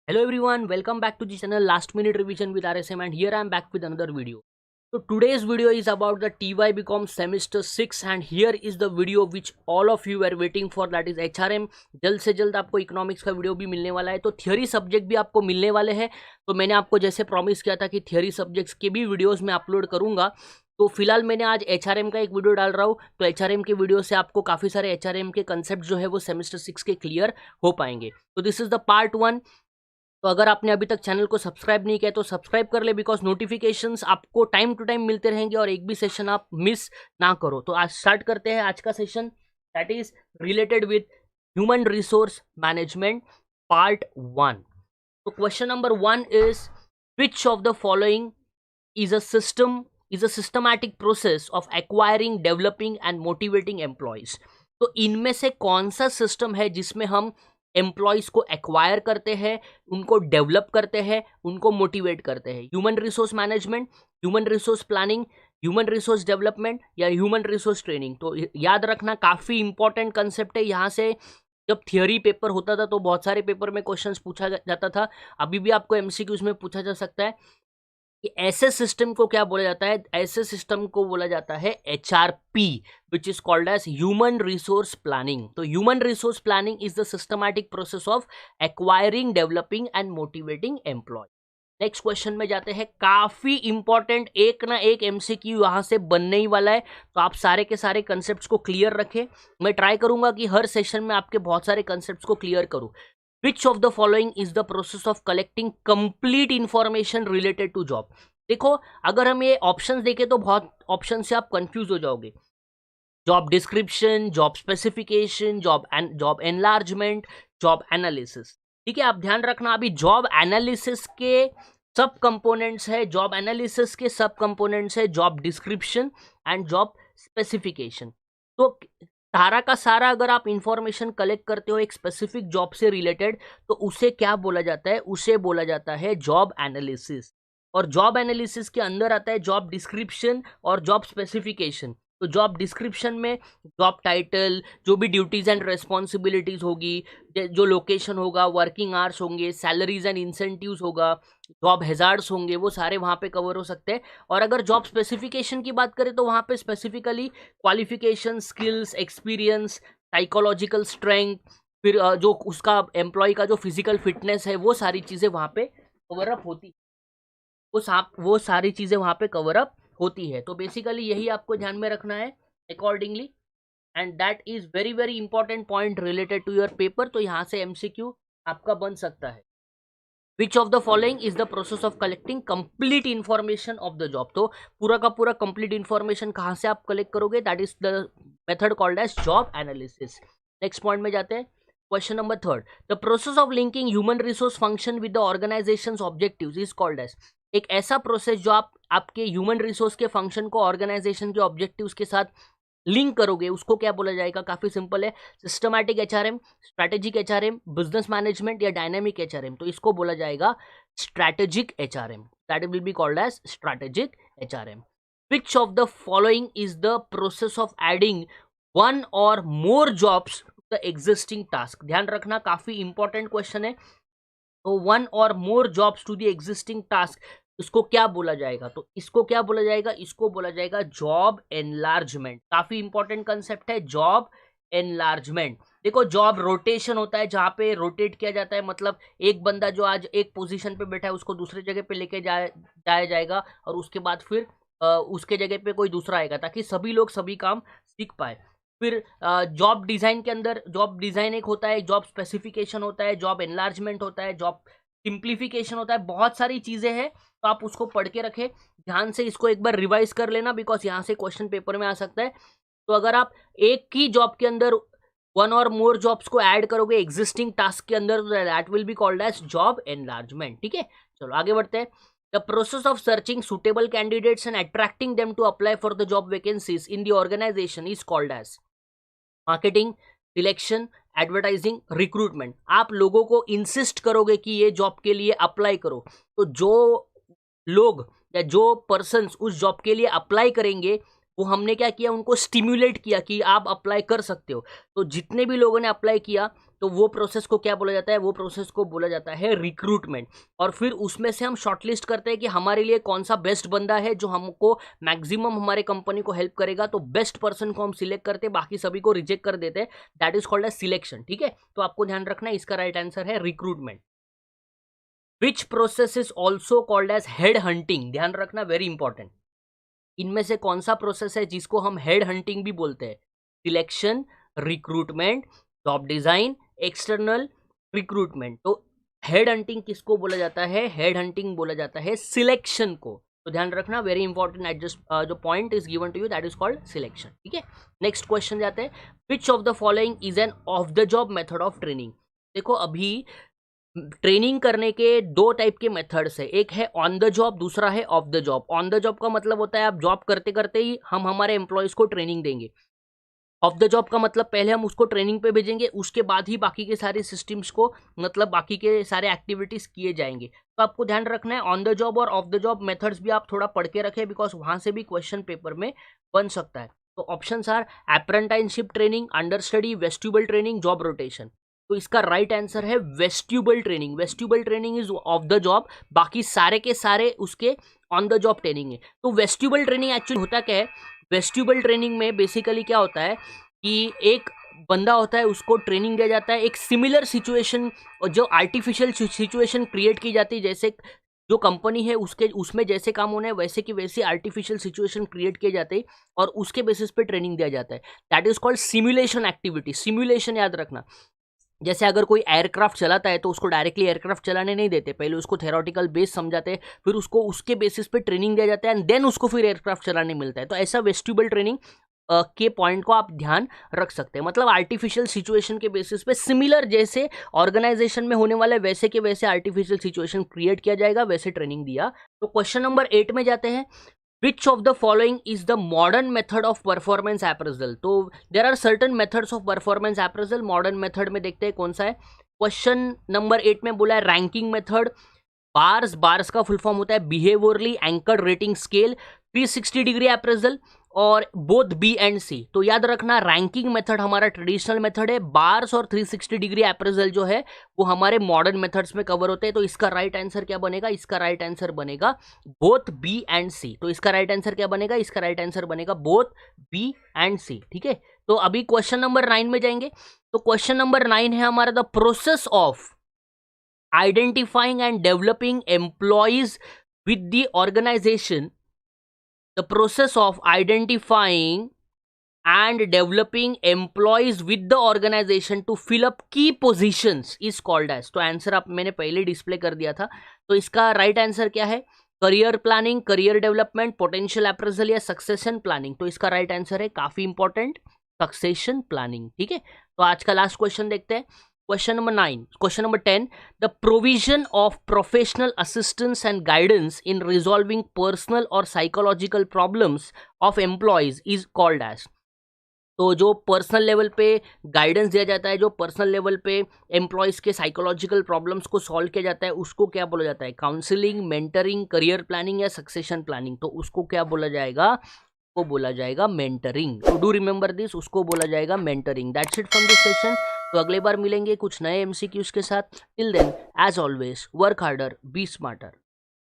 Hello everyone, welcome back to the channel Last Minute Revision with RSM, and here I am back with another video. So today's video is about the TY BCom semester 6 and here is the video which all of you were waiting for, that is HRM. जल्द से जल्द आपको economics का video भी मिलने वाला है, तो थियोरी सब्जेक्ट भी आपको मिलने वाले हैं। तो मैंने आपको जैसे प्रॉमिस किया था कि थियोरी सब्जेक्ट्स के भी वीडियोस मैं अपलोड करूंगा, तो फिलहाल मैंने आज HRM का एक वीडियो डाल रहा हूँ। तो HRM के वीडियो से आपको काफ़ी सारे HRM के कंसेप्ट जो है वो सेमेस्टर 6 के क्लियर हो पाएंगे। तो दिस इज द पार्ट 1। तो अगर आपने अभी तक चैनल को सब्सक्राइब नहीं किया तो सब्सक्राइब कर ले, बिकॉज नोटिफिकेशंस आपको टाइम टू टाइम मिलते रहेंगे और एक भी सेशन आप मिस ना करो। तो आज स्टार्ट करते हैं आज का session, that is related with human resource management part 1। तो question number 1 is which of the following is a systematic process of acquiring, developing and motivating employees. तो इनमें से कौन सा सिस्टम है जिसमें हम एम्प्लॉयज को एक्वायर करते हैं, उनको डेवलप करते हैं, उनको मोटिवेट करते हैं? Human resource management, human resource planning, human resource development या ह्यूमन रिसोर्स ट्रेनिंग? तो याद रखना, काफ़ी इंपॉर्टेंट कंसेप्ट है। यहाँ से जब थियोरी पेपर होता था तो बहुत सारे पेपर में क्वेश्चंस पूछा जाता था, अभी भी आपको एमसीक्यूज में पूछा जा सकता है कि ऐसे सिस्टम को क्या बोला जाता है। ऐसे सिस्टम को बोला जाता है HRP, which is called as human resource planning. तो human resource planning is the systematic process of acquiring, developing and motivating employ. Next question में जाते हैं, काफी इंपॉर्टेंट, एक ना एक एमसीक्यू यहां से बनने ही वाला है, तो आप सारे के सारे कंसेप्ट्स को क्लियर रखें। मैं ट्राई करूंगा कि हर सेशन में आपके बहुत सारे कंसेप्ट्स को क्लियर करूं। Which of the following is the process of collecting complete information related to job? देखो, अगर हम ये ऑप्शंस देखें तो बहुत ऑप्शन से आप कंफ्यूज हो जाओगे। Job description, job specification, job enlargement, job analysis. ठीक है, आप ध्यान रखना, अभी जॉब एनालिसिस के सब कंपोनेंट्स है, जॉब एनालिसिस के सब कंपोनेंट्स है job description and job specification. तो सारा का सारा अगर आप इंफॉर्मेशन कलेक्ट करते हो एक स्पेसिफिक जॉब से रिलेटेड, तो उसे क्या बोला जाता है? उसे बोला जाता है जॉब एनालिसिस। और जॉब एनालिसिस के अंदर आता है जॉब डिस्क्रिप्शन और जॉब स्पेसिफिकेशन। तो जॉब डिस्क्रिप्शन में जॉब टाइटल, जो भी ड्यूटीज एंड रेस्पॉन्सिबिलिटीज होगी, जो लोकेशन होगा, वर्किंग आवर्स होंगे, सैलरीज एंड इंसेंटिव्स होगा, जॉब हैजार्ड्स होंगे, वो सारे वहाँ पे कवर हो सकते हैं। और अगर जॉब स्पेसिफिकेशन की बात करें तो वहाँ पे specifically qualification, skills, experience, psychological strength, फिर जो उसका एम्प्लॉय का जो फिजिकल फिटनेस है, वो सारी चीज़ें वहाँ पे कवर अप होती, वो सारी चीज़ें वहाँ पे कवर अप होती है। तो बेसिकली यही आपको ध्यान में रखना है accordingly, and that is very very important point related to your paper. तो यहाँ से एमसीक्यू आपका बन सकता है। Which of the following is the process of collecting complete information of the job? तो पूरा का पूरा कंप्लीट इंफॉर्मेशन कहाँ से आप कलेक्ट करोगे? That is the method called as job analysis. Next point में जाते हैं, question number 3, the process of linking human resource function with the organisations objectives is called as. एक ऐसा प्रोसेस जो आप आपके ह्यूमन रिसोर्स के फंक्शन को ऑर्गेनाइजेशन के ऑब्जेक्टिव्स के साथ लिंक करोगे, उसको क्या बोला जाएगा? काफी सिंपल है, systematic HRM, strategic HRM, business management या डायनामिक HRM। तो इसको बोला जाएगा strategic HRM, that will be called as strategic HRM। Which of the following is the process of adding one और more jobs to the existing task? ध्यान रखना, काफी important question है। तो वन और more jobs to the existing task, इसको क्या बोला जाएगा? तो इसको क्या बोला जाएगा? इसको बोला जाएगा जॉब एनलार्जमेंट। काफी इंपॉर्टेंट कंसेप्ट है जॉब एनलार्जमेंट। देखो, जॉब रोटेशन होता है, जहां पे रोटेट किया जाता है, मतलब एक बंदा जो आज एक पोजीशन पे बैठा है उसको दूसरी जगह पे लेके जाया जाएगा और उसके बाद फिर उसके जगह पे कोई दूसरा आएगा, ताकि सभी लोग सभी काम सीख पाए। फिर जॉब डिजाइन के अंदर जॉब डिजाइन एक होता है, जॉब स्पेसिफिकेशन होता है, जॉब एनलार्जमेंट होता है, जॉब सिंप्लीफिकेशन होता है, बहुत सारी चीजें हैं। तो आप उसको पढ़ के रखें ध्यान से, इसको एक बार रिवाइज कर लेना, बिकॉज यहाँ से क्वेश्चन पेपर में आ सकता है। तो अगर आप एक ही जॉब के अंदर वन और मोर जॉब्स को ऐड करोगे एग्जिस्टिंग टास्क के अंदर, तो that will be called as job enlargement. ठीक है, चलो आगे बढ़ते हैं। The process of searching suitable candidates and attracting them to apply for the job vacancies in the organisation is called as marketing, selection, advertising, recruitment. आप लोगों को insist करोगे कि ये जॉब के लिए अप्लाई करो, तो जो लोग या जो पर्सन्स उस जॉब के लिए अप्लाई करेंगे वो हमने क्या किया, उनको स्टिम्युलेट किया कि आप अप्लाई कर सकते हो। तो जितने भी लोगों ने अप्लाई किया तो वो प्रोसेस को क्या बोला जाता है, वो प्रोसेस को बोला जाता है रिक्रूटमेंट। और फिर उसमें से हम शॉर्टलिस्ट करते हैं कि हमारे लिए कौन सा बेस्ट बंदा है जो हमको मैक्सिमम हमारे कंपनी को हेल्प करेगा। तो बेस्ट पर्सन को हम सिलेक्ट करते हैं, बाकी सभी को रिजेक्ट कर देते हैं। That is called as selection. ठीक है, तो आपको ध्यान रखना है, इसका राइट आंसर है recruitment. Which process is also called as head hunting. ध्यान रखना, वेरी इंपॉर्टेंट। इनमें से कौन सा प्रोसेस है जिसको हम हेड हंटिंग भी बोलते हैं? Selection, recruitment, job design, external recruitment. तो हेड हंटिंग किसको बोला जाता है? हेड हंटिंग बोला जाता है सिलेक्शन को। तो ध्यान रखना, वेरी इंपॉर्टेंट, एडजस्ट जो point is given to you that is called selection. ठीक है, नेक्स्ट क्वेश्चन जाते हैं। Which of the following is an off the job method of training. देखो, अभी ट्रेनिंग करने के दो टाइप के मेथड्स है, एक है ऑन द जॉब, दूसरा है of the job. On the job का मतलब होता है आप जॉब करते करते ही हम हमारे एम्प्लॉयज को ट्रेनिंग देंगे। ऑफ द जॉब का मतलब पहले हम उसको ट्रेनिंग पे भेजेंगे, उसके बाद ही बाकी के सारे सिस्टम्स को, मतलब बाकी के सारे एक्टिविटीज किए जाएंगे। तो आपको ध्यान रखना है, ऑन द जॉब और ऑफ द जॉब मेथड्स भी आप थोड़ा पढ़ के रखें, बिकॉज वहां से भी क्वेश्चन पेपर में बन सकता है। तो options are apprenticeship training, under study, vestibule training, job rotation. तो इसका राइट आंसर है vestibule training. Vestibule training is off the job, बाकी सारे के सारे उसके ऑन द जॉब ट्रेनिंग है। तो वेस्ट्यूबल ट्रेनिंग एक्चुअली होता क्या है? वेस्ट्यूबल ट्रेनिंग में बेसिकली क्या होता है कि एक बंदा होता है, उसको ट्रेनिंग दिया जाता है, एक सिमिलर सिचुएशन और जो आर्टिफिशियल सिचुएशन क्रिएट की जाती है, जैसे जो कंपनी है उसके उसमें जैसे काम होना है वैसे की वैसे आर्टिफिशियल सिचुएशन क्रिएट किए जाते हैं और उसके बेसिस पे ट्रेनिंग दिया जाता है। That is called simulation activity. Simulation याद रखना, जैसे अगर कोई एयरक्राफ्ट चलाता है तो उसको डायरेक्टली एयरक्राफ्ट चलाने नहीं देते, पहले उसको थेरोटिकल बेस समझाते हैं, फिर उसको उसके बेसिस पे ट्रेनिंग दिया जाता है एंड देन उसको फिर एयरक्राफ्ट चलाने मिलता है। तो ऐसा वेस्ट्यूबल ट्रेनिंग के पॉइंट को आप ध्यान रख सकते हैं। मतलब आर्टिफिशियल सिचुएशन के बेसिस पे सिमिलर जैसे ऑर्गेनाइजेशन में होने वाले वैसे के वैसे आर्टिफिशियल सिचुएशन क्रिएट किया जाएगा, वैसे ट्रेनिंग दिया। तो क्वेश्चन नंबर 8 में जाते हैं। Which of the following is the modern method of performance appraisal? तो there are certain methods of performance appraisal. Modern method में देखते हैं कौन सा है। क्वेश्चन नंबर 8 में बोला है रैंकिंग मेथड, बार्स, बार्स का फुल फॉर्म होता है behaviourally anchored rating scale, 360 degree appraisal और बोथ बी एंड सी। तो याद रखना, रैंकिंग मेथड हमारा ट्रेडिशनल मेथड है, बार्स और 360 डिग्री अप्रेजल जो है वो हमारे मॉडर्न मेथड्स में कवर होते हैं। तो इसका राइट आंसर क्या बनेगा? इसका राइट आंसर बनेगा बोथ बी एंड सी। तो इसका राइट आंसर क्या बनेगा? इसका राइट आंसर बनेगा बोथ बी एंड सी। ठीक है, तो अभी क्वेश्चन नंबर 9 में जाएंगे। तो क्वेश्चन नंबर 9 है हमारा the process of identifying and developing employees with the organization. The process of identifying and developing employees with the organization to fill up key positions is called as. तो answer आप मैंने पहले display कर दिया था। तो इसका राइट आंसर क्या है? Career planning, career development, potential appraisal या सक्सेशन प्लानिंग। तो इसका राइट आंसर है, काफी इंपॉर्टेंट, सक्सेशन प्लानिंग। ठीक है, तो आज का लास्ट क्वेश्चन देखते हैं। Question number 9. Question number 10. The provision of professional assistance and guidance in resolving personal or psychological problems of employees is called as. तो जो पर्सनल लेवल पे गाइडेंस दिया जाता है, जो पर्सनल लेवल पे एम्प्लॉयज़ के साइकोलॉजिकल प्रॉब्लम्स को सॉल्व किया जाता है, उसको क्या बोला जाता है? काउंसलिंग, मेंटरिंग, करियर प्लानिंग या सक्सेशन प्लानिंग। तो उसको क्या बोला जाएगा? वो बोला जाएगा मेंटरिंग। तो डू रिमेंबर दिस, उसको बोला जाएगा mentoring. That's it from this session. तो अगले बार मिलेंगे कुछ नए MCQs के साथ। Till then, as always, work harder, be smarter.